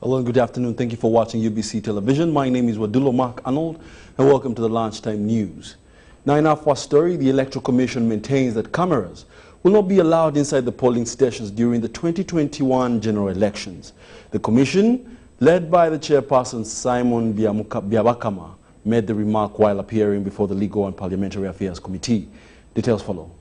Hello and good afternoon. Thank you for watching UBC Television. My name is Wadulo Arnold and welcome to the lunchtime news. Now in our first story, the Electoral Commission maintains that cameras will not be allowed inside the polling stations during the 2021 general elections. The commission, led by the chairperson Simon Byabakama, made the remark while appearing before the Legal and Parliamentary Affairs Committee. Details follow.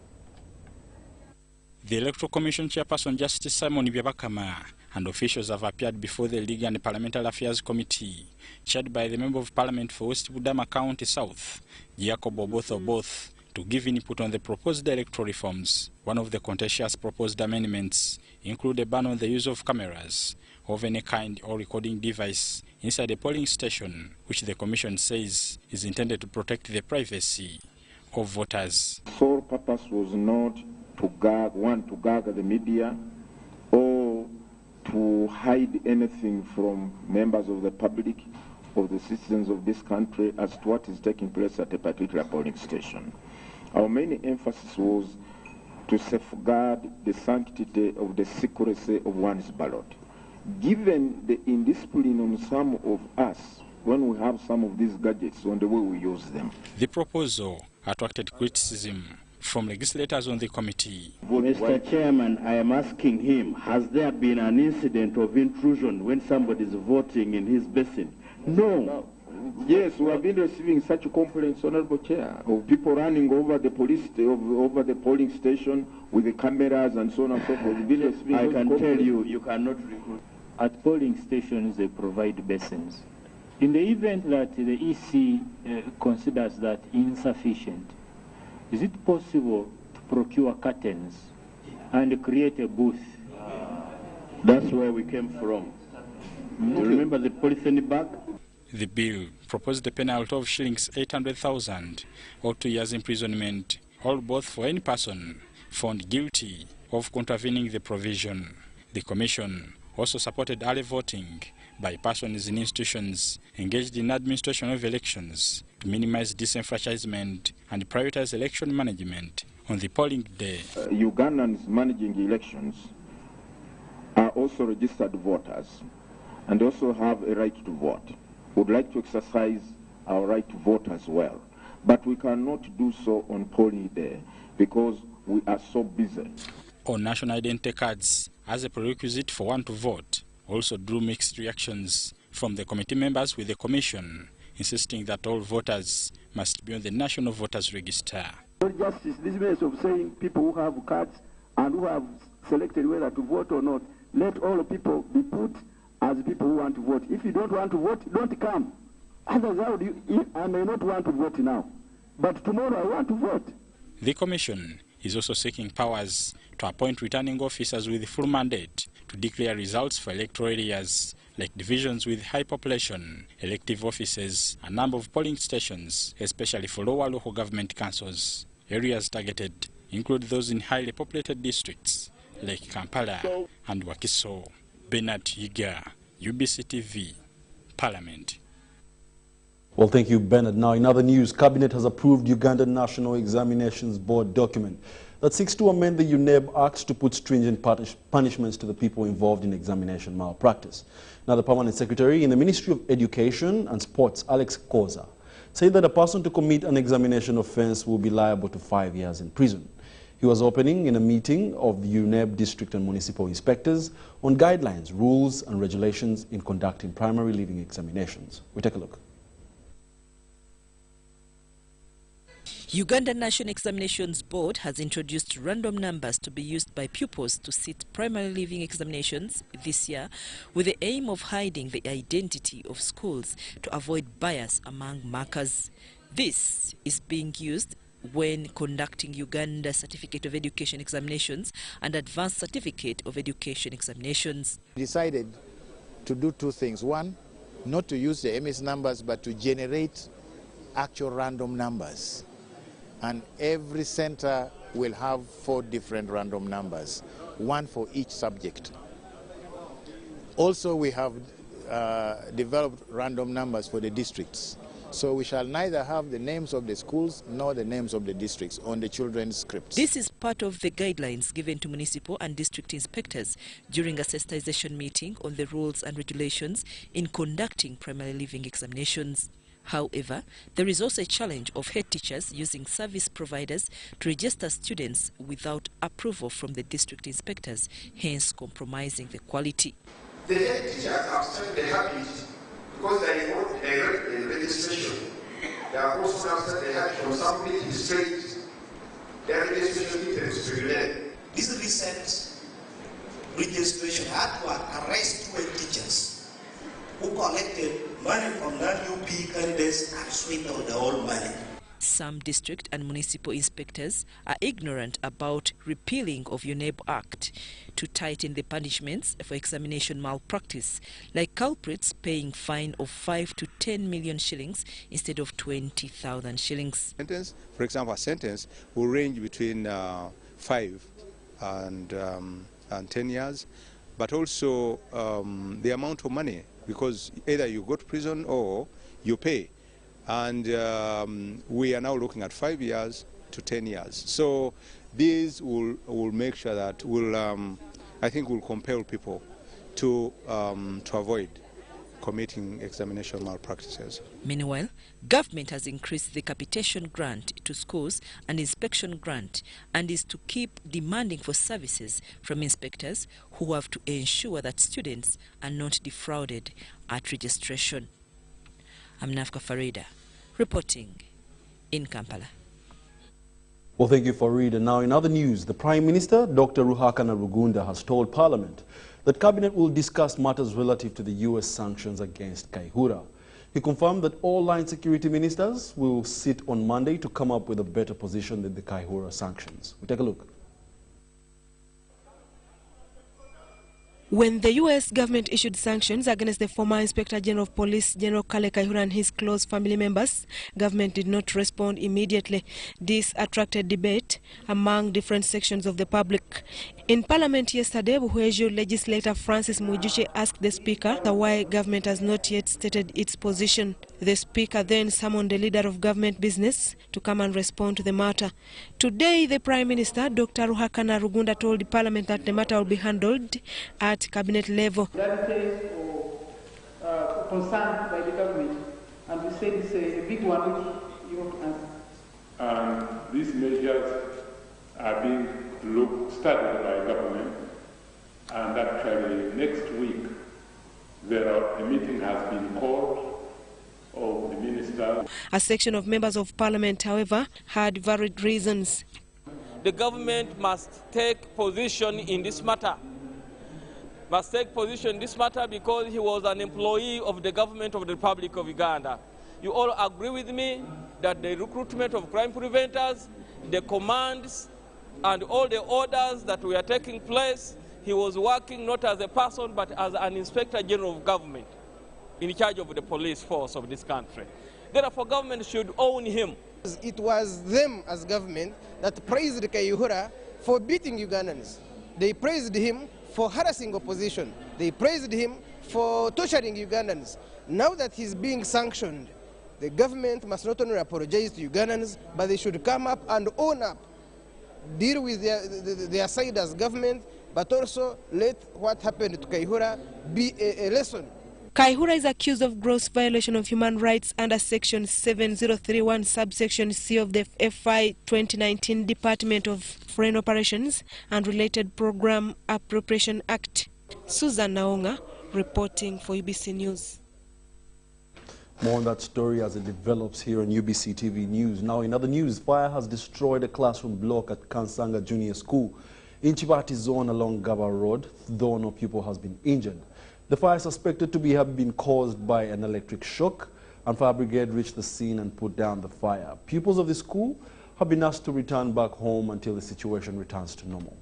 The Electoral Commission chairperson Justice Simon Byabakama and officials have appeared before the Legal and Parliamentary Affairs Committee, chaired by the Member of Parliament for West Budama County South, Jacob Oboth, to give input on the proposed electoral reforms. One of the contentious proposed amendments include a ban on the use of cameras of any kind or recording device inside a polling station, which the Commission says is intended to protect the privacy of voters. The sole purpose was not to gag the media or to hide anything from members of the public or the citizens of this country as to what is taking place at a particular polling station. Our main emphasis was to safeguard the sanctity of the secrecy of one's ballot. Given the indiscipline on some of us when we have some of these gadgets on the way we use them. The proposal attracted criticism from legislators on the committee. Mr. Chairman, I am asking him, has there been an incident of intrusion when somebody is voting in his basin? No. Yes, we have been receiving such complaints, Honorable Chair, of people running over the over the polling station with the cameras and so on and so forth. I can tell you, you cannot recruit. At polling stations, they provide basins. In the event that the EC considers that insufficient, is it possible to procure curtains and create a booth? That's where we came from. You remember the polythene bag? The bill proposed a penalty of shillings 800,000 or 2 years imprisonment, or both for any person found guilty of contravening the provision. The Commission also supported early voting by persons in institutions engaged in administration of elections to minimize disenfranchisement and prioritize election management on the polling day. Ugandans managing elections are also registered voters and also have a right to vote. We would like to exercise our right to vote as well, but we cannot do so on polling day because we are so busy. On national identity cards as a prerequisite for one to vote also drew mixed reactions from the committee members, with the Commission insisting that all voters must be on the National Voters Register. Justice, this means of saying people who have cards and who have selected whether to vote or not, let all people be put as people who want to vote. If you don't want to vote, don't come. Otherwise, I may not want to vote now, but tomorrow I want to vote. The Commission is also seeking powers to appoint returning officers with full mandate to declare results for electoral areas like divisions with high population, elective offices, a number of polling stations, especially for lower local government councils. Areas targeted include those in highly populated districts like Kampala and Wakiso. Bernard Yiga, UBC TV, Parliament. Well, thank you, Bernard. Now, in other news, Cabinet has approved Ugandan National Examinations Board document that seeks to amend the UNEB Act to put stringent punishments to the people involved in examination malpractice. Now, the Permanent Secretary in the Ministry of Education and Sports, Alex Koza, said that a person to commit an examination offense will be liable to 5 years in prison. He was opening in a meeting of the UNEB district and municipal inspectors on guidelines, rules and regulations in conducting primary leaving examinations. We take a look. Uganda National Examinations Board has introduced random numbers to be used by pupils to sit primary leaving examinations this year with the aim of hiding the identity of schools to avoid bias among markers. This is being used when conducting Uganda Certificate of Education examinations and Advanced Certificate of Education examinations. We decided to do two things. One, not to use the MS numbers, but to generate actual random numbers. And every center will have 4 different random numbers, 1 for each subject. Also, we have developed random numbers for the districts. So we shall neither have the names of the schools nor the names of the districts on the children's scripts. This is part of the guidelines given to municipal and district inspectors during a sensitization meeting on the rules and regulations in conducting primary leaving examinations. However, there is also a challenge of head teachers using service providers to register students without approval from the district inspectors, hence compromising the quality. The head teachers have started the habit, because there is not a registration. They are also now started the habit from some village states, their registration details to UNEB. This recent registration had to arrest 2 teachers who collected money from non-UP candidates and swindled the whole money. Some district and municipal inspectors are ignorant about repealing of UNEB Act to tighten the punishments for examination malpractice, like culprits paying fine of 5 to 10 million shillings instead of 20,000 shillings. For example, a sentence will range between 5 and 10 years, but also the amount of money, because either you go to prison or you pay. And we are now looking at 5 years to 10 years. So these will make sure that I think will compel people to avoid committing examination malpractices. Meanwhile, government has increased the capitation grant to schools and inspection grant and is to keep demanding for services from inspectors who have to ensure that students are not defrauded at registration. I'm Nafka Farida, reporting in Kampala. Well, thank you, Farid. And now in other news, the Prime Minister, Dr. Ruhakana Rugunda, has told Parliament that Cabinet will discuss matters relative to the U.S. sanctions against Kaihura. He confirmed that all line security ministers will sit on Monday to come up with a better position than the Kaihura sanctions. We take a look. When the U.S. government issued sanctions against the former Inspector General of Police, General Kale Kaihura, and his close family members, government did not respond immediately. This attracted debate among different sections of the public. In Parliament yesterday, Buhweju legislator Francis Mujuche asked the Speaker why government has not yet stated its position. The Speaker then summoned the leader of government business to come and respond to the matter. Today, the Prime Minister, Dr. Ruhakana Rugunda, told the Parliament that the matter will be handled at Cabinet level. That case or concern by the government, and we say it's a big one which you want to answer. And these measures are being studied by government, and actually next week a meeting has been called of the minister. A section of members of Parliament, however, had varied reasons. The government must take position in this matter. Must take position in this matter because he was an employee of the government of the Republic of Uganda. You all agree with me that the recruitment of crime preventers, the commands, and all the orders that were taking place, he was working not as a person but as an Inspector General of Government in charge of the police force of this country. Therefore, government should own him. It was them as government that praised Kaihura for beating Ugandans. They praised him for harassing opposition. They praised him for torturing Ugandans. Now that he's being sanctioned, the government must not only apologize to Ugandans, but they should come up and own up, deal with their side as government, but also let what happened to Kaihura be a lesson. Kaihura is accused of gross violation of human rights under Section 7031, subsection C of the FY 2019 Department of Foreign Operations and Related Program Appropriation Act. Susan Naonga reporting for UBC News. More on that story as it develops here on UBC TV News. Now, in other news, fire has destroyed a classroom block at Kansanga Junior School in Chibati Zone along Gaba Road, though no pupil has been injured. The fire is suspected to have been caused by an electric shock, and fire brigade reached the scene and put down the fire. Pupils of the school have been asked to return back home until the situation returns to normal.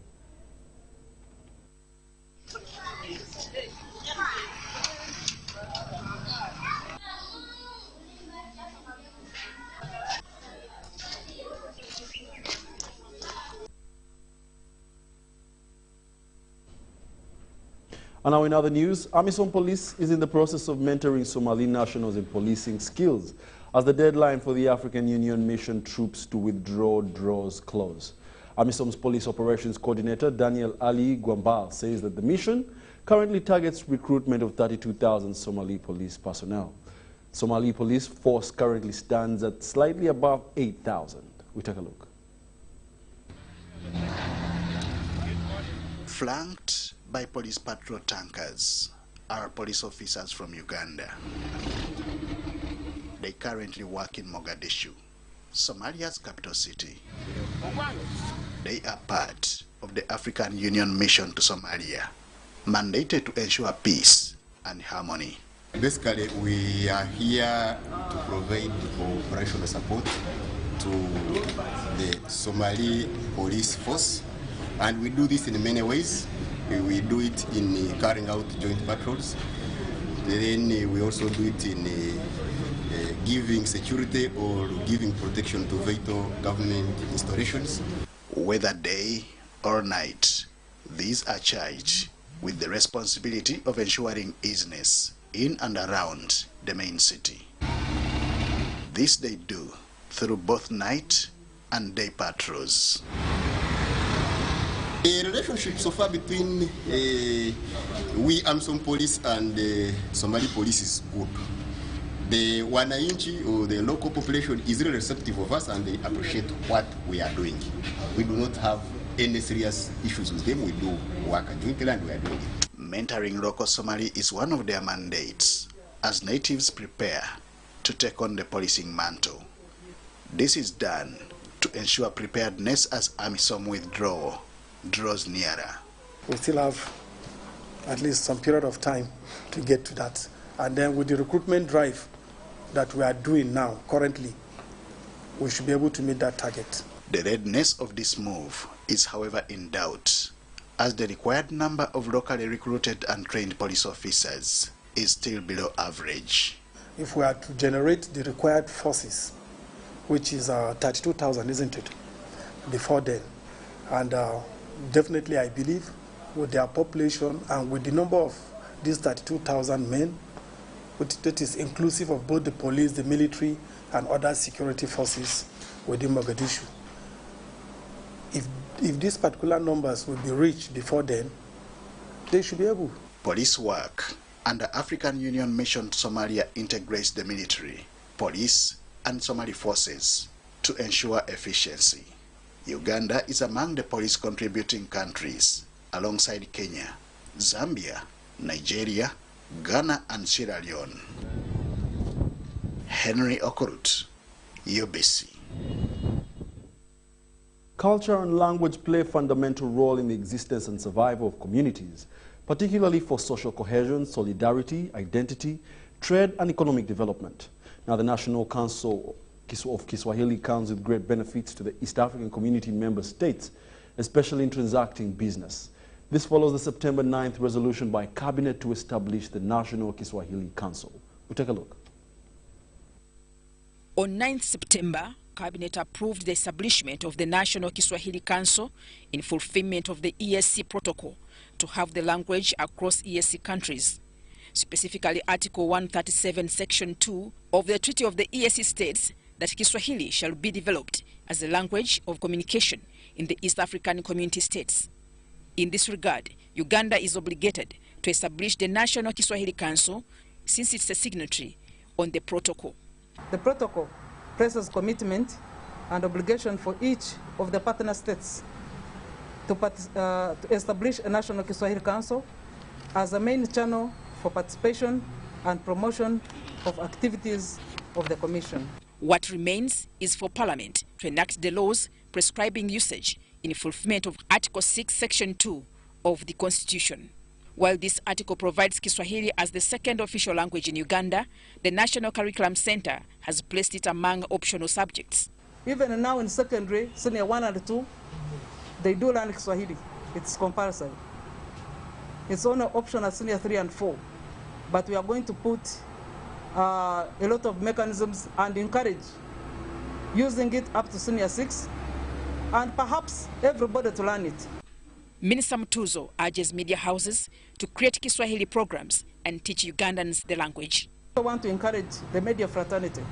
And now in other news, AMISOM Police is in the process of mentoring Somali nationals in policing skills as the deadline for the African Union mission troops to withdraw draws close. AMISOM's Police Operations Coordinator Daniel Ali Gwambal says that the mission currently targets recruitment of 32,000 Somali police personnel. Somali police force currently stands at slightly above 8,000. We take a look. Flanked by police patrol tankers are police officers from Uganda. They currently work in Mogadishu, Somalia's capital city. They are part of the African Union mission to Somalia, mandated to ensure peace and harmony. Basically, we are here to provide operational support to the Somali police force, and we do this in many ways. We do it in carrying out joint patrols. Then we also do it in giving security or giving protection to vital government installations. Whether day or night, these are charged with the responsibility of ensuring easiness in and around the main city. This they do through both night and day patrols. The relationship so far between we AMISOM police and the Somali police is good. The Wananchi or the local population is really receptive of us and they appreciate what we are doing. We do not have any serious issues with them. We do work jointly and we are doing it. Mentoring local Somali is one of their mandates as natives prepare to take on the policing mantle. This is done to ensure preparedness as AMISOM withdrawal draws nearer. We still have at least some period of time to get to that. And then with the recruitment drive that we are doing now, currently, we should be able to meet that target. The readiness of this move is, however, in doubt, as the required number of locally recruited and trained police officers is still below average. If we are to generate the required forces, which is 32,000, isn't it, before then, and definitely, I believe, with their population and with the number of these 32,000 men, that is inclusive of both the police, the military, and other security forces within Mogadishu. If these particular numbers will be reached before then, they should be able. Police work under African Union mission to Somalia integrates the military, police, and Somali forces to ensure efficiency. Uganda is among the police contributing countries, alongside Kenya, Zambia, Nigeria, Ghana, and Sierra Leone. Henry Okurut, UBC. Culture and language play a fundamental role in the existence and survival of communities, particularly for social cohesion, solidarity, identity, trade, and economic development. Now, the National Council of Kiswahili counts with great benefits to the East African Community member states, especially in transacting business. This follows the September 9th resolution by Cabinet to establish the National Kiswahili Council. We'll take a look. On 9th September, Cabinet approved the establishment of the National Kiswahili Council in fulfillment of the EAC protocol to have the language across EAC countries. Specifically, Article 137, Section 2 of the Treaty of the EAC states that Kiswahili shall be developed as a language of communication in the East African Community states. In this regard, Uganda is obligated to establish the National Kiswahili Council since it's a signatory on the protocol. The protocol places commitment and obligation for each of the partner states to establish a National Kiswahili Council as a main channel for participation and promotion of activities of the Commission. What remains is for Parliament to enact the laws prescribing usage in fulfillment of Article 6, Section 2 of the Constitution. While this article provides Kiswahili as the second official language in Uganda, the National Curriculum Center has placed it among optional subjects. Even now in secondary, senior 1 and 2, they do learn Kiswahili. It's compulsory. It's only optional senior 3 and 4. But we are going to put a lot of mechanisms and encourage using it up to senior 6, and perhaps everybody to learn it. Minister Mutuzo urges media houses to create Kiswahili programs and teach Ugandans the language. I want to encourage the media fraternity,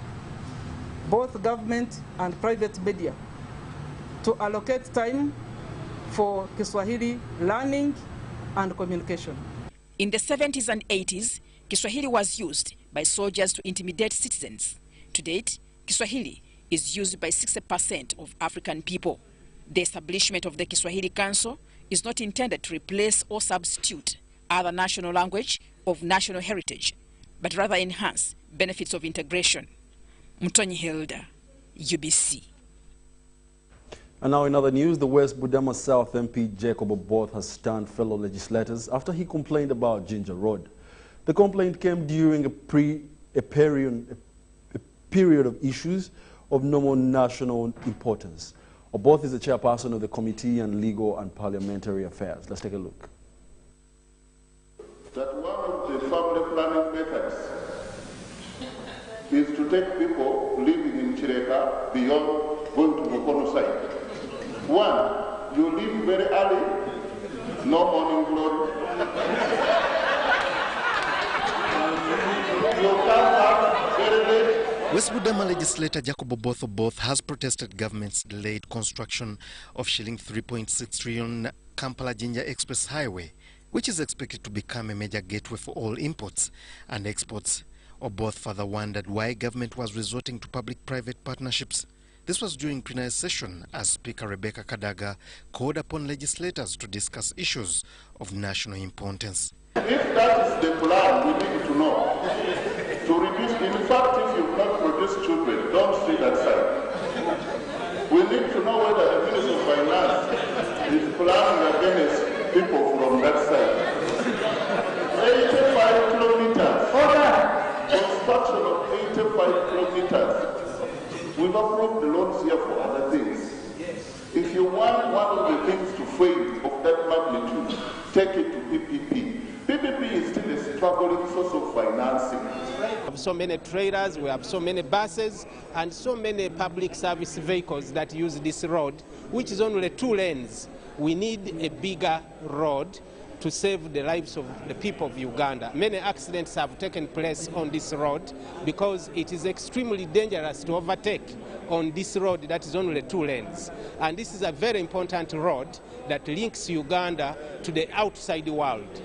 both government and private media, to allocate time for Kiswahili learning and communication. In the 70s and 80s, Kiswahili was used by soldiers to intimidate citizens. To date, Kiswahili is used by 60% of African people. The establishment of the Kiswahili Council is not intended to replace or substitute other national language of national heritage, but rather enhance benefits of integration. Mtonyi Hilda, UBC. And now in other news, the West Budama South MP Jacob Oboth has stunned fellow legislators after he complained about Ginger Road. The complaint came during a period of issues of no national importance. Oboth is the chairperson of the Committee on Legal and Parliamentary Affairs. Let's take a look. That one of the family planning methods is to take people living in Chireka beyond going to Mukono site. One, you leave very early, no morning glory. You come back very late. West Budama legislator Jacob Oboth has protested government's delayed construction of shilling 3.6 trillion Kampala-Jinja Express Highway, which is expected to become a major gateway for all imports and exports. Oboth further wondered why government was resorting to public-private partnerships. This was during plenary session as Speaker Rebecca Kadaga called upon legislators to discuss issues of national importance. If that is the plan, we need to know. To reduce, in fact, if you not produce children, don't stay that side. We need to know whether the Ministry of Finance is planning against people from that side. 85 kilometers. Construction of 85 kilometers. We've approved the loans here for other things. If you want one of the things to fail of that magnitude, take it to PPP. PPP is still a struggling source of financing. We have so many trailers, we have so many buses, and so many public service vehicles that use this road, which is only 2 lanes. We need a bigger road to save the lives of the people of Uganda. Many accidents have taken place on this road because it is extremely dangerous to overtake on this road that is only 2 lanes. And this is a very important road that links Uganda to the outside world.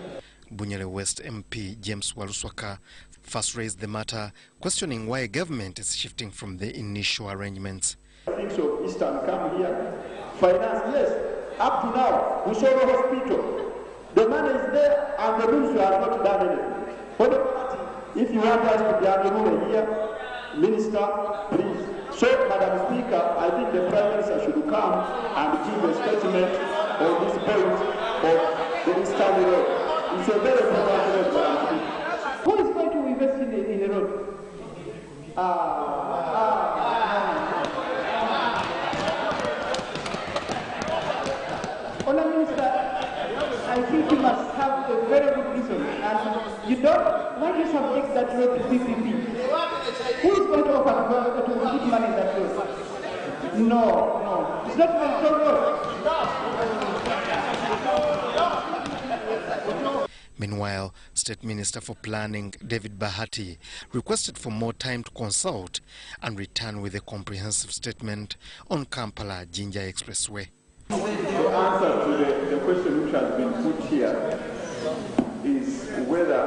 Bunyele West MP James Waluswaka first raised the matter, questioning why government is shifting from the initial arrangements. Things of Eastern come here, finance, yes, up to now, Busoro Hospital, the money is there and the rules have not done anything. For the party, if you want us to be under rule here, Minister, please. So, Madam Speaker, I think the Prime Minister should come and give a statement on this point of the Eastern Road. It's a very important road. Who is going to invest in the road? Honourable Minister, I think you must have a very good reason. And you don't, why do you subject that road to PPP? Who is going to offer to put money in that road? No, it's not a road. Meanwhile, State Minister for Planning David Bahati requested for more time to consult and return with a comprehensive statement on Kampala-Jinja Expressway. The answer to the question which has been put here is whether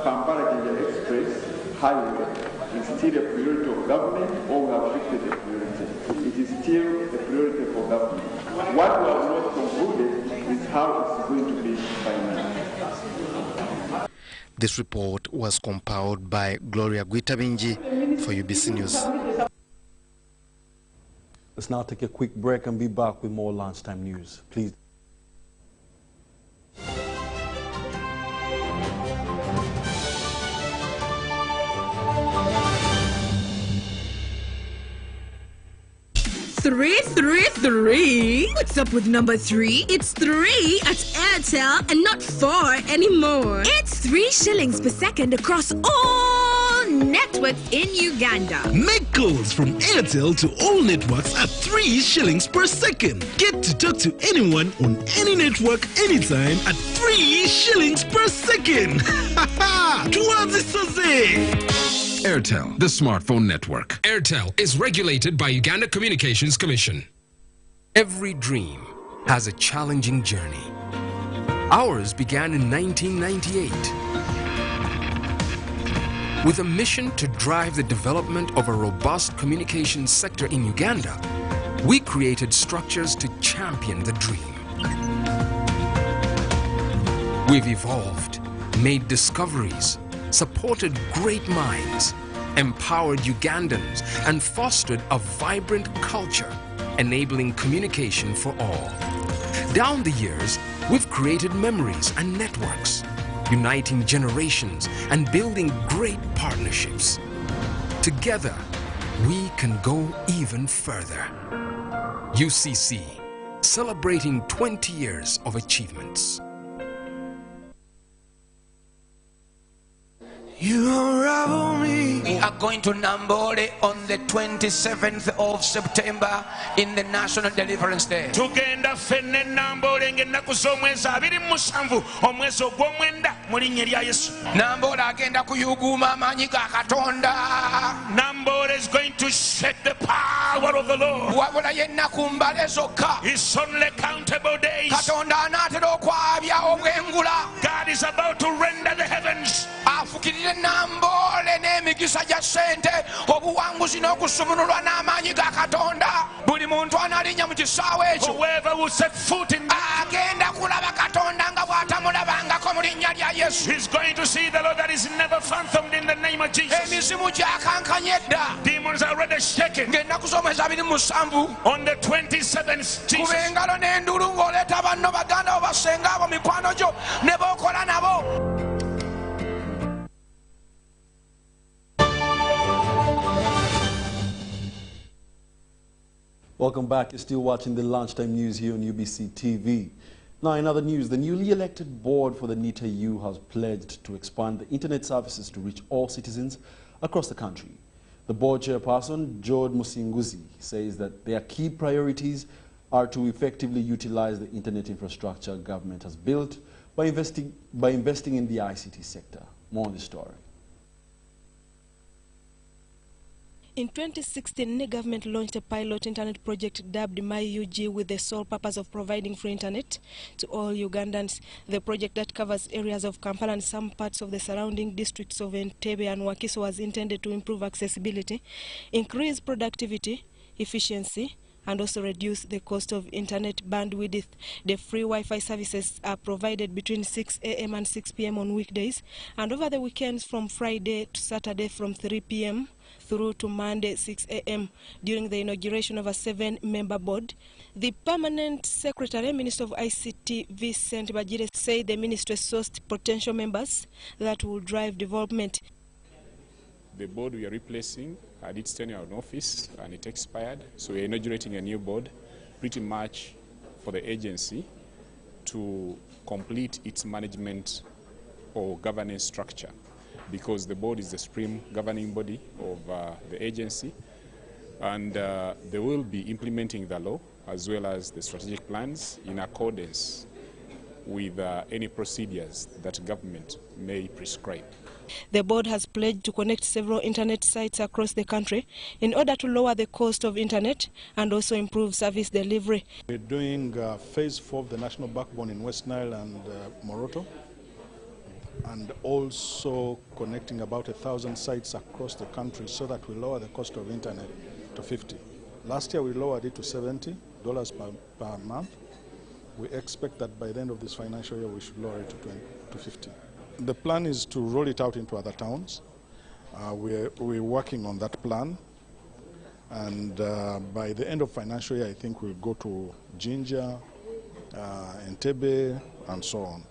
Kampala-Jinja Express highway is still a priority of government, or we have shifted the priority. It is still a priority for government. What we have not concluded is how it's going to be financed. This report was compiled by Gloria Guitabinji for UBC News. Let's now take a quick break and be back with more lunchtime news. Please. Three. What's up with number 3? It's 3 at Airtel and not 4 anymore. It's 3 shillings per second across all networks in Uganda. Make calls from Airtel to all networks at 3 shillings per second. Get to talk to anyone on any network anytime at 3 shillings per second. Airtel, the smartphone network. Airtel is regulated by Uganda Communications Commission. Every dream has a challenging journey. Ours began in 1998 with a mission to drive the development of a robust communications sector in Uganda. We created structures to champion the dream. We've evolved, made discoveries, supported great minds, empowered Ugandans, and fostered a vibrant culture, enabling communication for all. Down the years, we've created memories and networks, uniting generations and building great partnerships. Together, we can go even further. UCC, celebrating 20 years of achievements. You unravel me. We are going to Nambole on the 27th of September in the National Deliverance Day. Tugenda fenne Nambole ng'ennaku z'omwezi 27 omwezi ogw'omwenda mu linnya lya Yesu. Nambole agenda kuyuguma amaanyi ga Katonda. Nambole is going to shake the power of the Lord. Wabula yenna ku mbale zokka. It's only countable days. Katonda anaatera okwabya obwengula. God is about to render the heavens. Afukirire Nambole n'emikisa gya ssente obuwanguzi n'okusumululwa n'amaanyi ga Katonda. Buli muntu analinnya mu kisaawe ekyo whoever will set foot in agenda kulaba Katonda nga bw'atamulabangako mu linnya lya Yesu. He's going to see the Lord that is never fathomed in the name of Jesus. Emizimu gyakankanye dda. Demons are already shaken. Ng'ennaku z'omwezi 27 on the 27th, Jesus. Kuba engalo n'endulu ng'oleeta banno baganda bo basenga abo mikwano gyo ne b'okola nabo. Welcome back. You're still watching the lunchtime news here on UBC TV. Now, in other news, the newly elected board for the NITA-U has pledged to expand the internet services to reach all citizens across the country. The board chairperson, George Musinguzi, says that their key priorities are to effectively utilize the internet infrastructure government has built by investing in the ICT sector. More on the story. In 2016, the government launched a pilot internet project dubbed MyUG with the sole purpose of providing free internet to all Ugandans. The project that covers areas of Kampala and some parts of the surrounding districts of Entebbe and Wakiso was intended to improve accessibility, increase productivity, efficiency, and also reduce the cost of internet bandwidth. The free Wi-Fi services are provided between 6 a.m. and 6 p.m. on weekdays, and over the weekends from Friday to Saturday from 3 p.m. through to Monday 6 a.m. during the inauguration of a 7-member board. The permanent secretary, Minister of ICT, Vincent Bajire, said the ministry sourced potential members that will drive development. The board we are replacing had its tenure in office and it expired, so we are inaugurating a new board pretty much for the agency to complete its management or governance structure, because the board is the supreme governing body of the agency, and they will be implementing the law as well as the strategic plans in accordance with any procedures that government may prescribe. The board has pledged to connect several internet sites across the country in order to lower the cost of internet and also improve service delivery. We're doing phase 4 of the national backbone in West Nile and Moroto. and also connecting about 1,000 sites across the country so that we lower the cost of internet to $50. Last year we lowered it to $70 per month. We expect that by the end of this financial year we should lower it to $50. The plan is to roll it out into other towns. We're working on that plan, and by the end of financial year I think we'll go to Jinja, Entebbe, and so on.